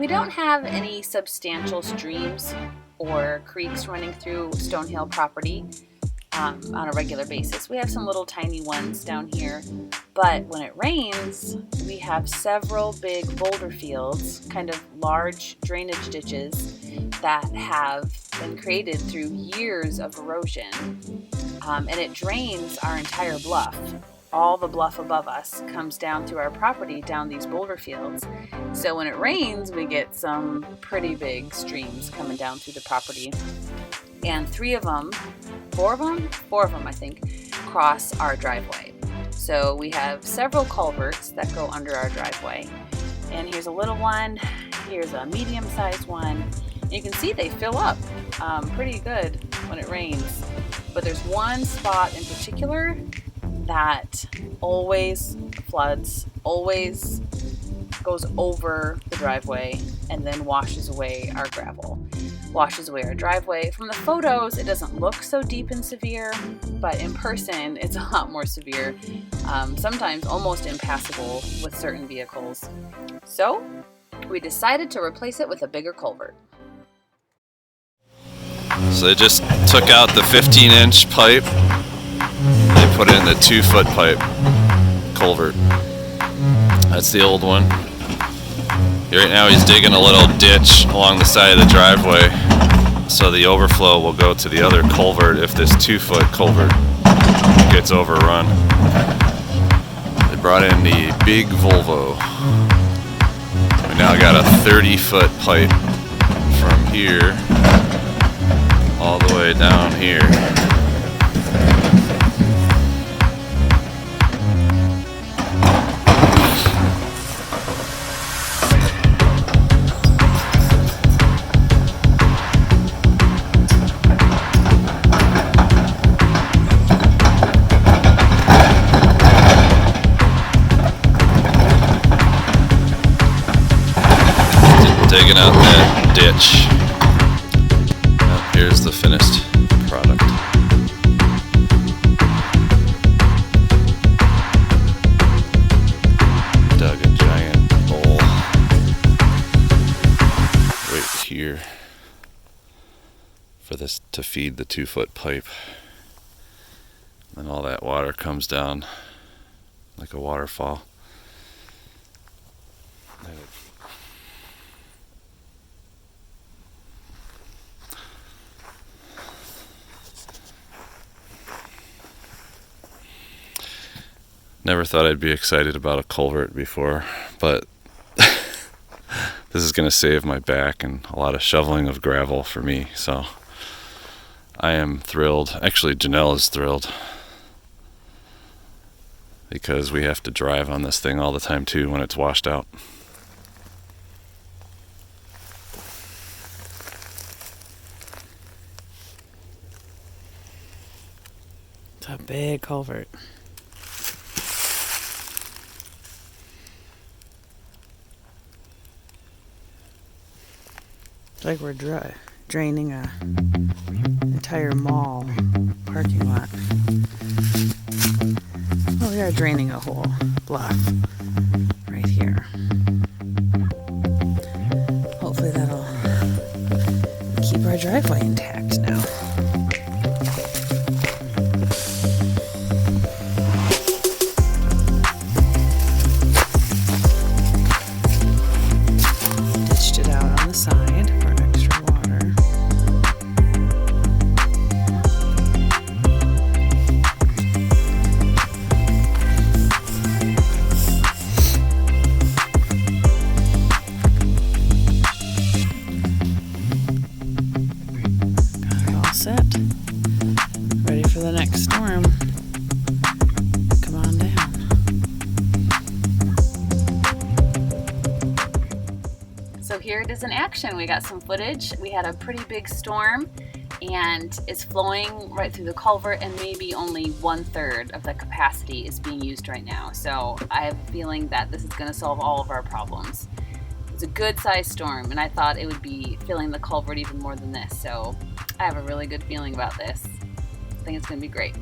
We don't have any substantial streams or creeks running through Stonehill property on a regular basis. We have some little tiny ones down here, but when it rains, we have several big boulder fields, kind of large drainage ditches that have been created through years of erosion, and it drains our entire bluff. All the bluff above us comes down through our property, down these boulder fields. So when it rains, we get some pretty big streams coming down through the property. And four of them, I think, cross our driveway. So we have several culverts that go under our driveway. And here's a little one, here's a medium-sized one. And you can see they fill up pretty good when it rains. But there's one spot in particular that always floods, always goes over the driveway and then washes away our gravel, washes away our driveway. From the photos, it doesn't look so deep and severe, but in person, it's a lot more severe, sometimes almost impassable with certain vehicles. So we decided to replace it with a bigger culvert. So they just took out the 15-inch pipe. They put in the 2-foot pipe culvert. That's the old one. Right now he's digging a little ditch along the side of the driveway so the overflow will go to the other culvert if this 2-foot culvert gets overrun. They brought in the big Volvo. We now got a 30-foot pipe from here all the way down here. Digging out that ditch. Now here's the finished product. Dug a giant hole right here for this to feed the 2-foot pipe. And all that water comes down like a waterfall. Never thought I'd be excited about a culvert before, but this is going to save my back and a lot of shoveling of gravel for me, so I am thrilled. Actually, Janelle is thrilled because we have to drive on this thing all the time too when it's washed out. It's a big culvert. It's like we're draining a entire mall parking lot. Well, we are draining a whole bluff right here. Hopefully that'll keep our driveway intact now. Ditched it out on the side for extra water. Got it all set. Ready for the next storm. Come on down. So here it is in action. We got some footage. We had a pretty big storm and it's flowing right through the culvert, and maybe only 1/3 of the capacity is being used right now. So I have a feeling that this is going to solve all of our problems. It's a good sized storm, and I thought it would be filling the culvert even more than this. So I have a really good feeling about this. I think it's going to be great.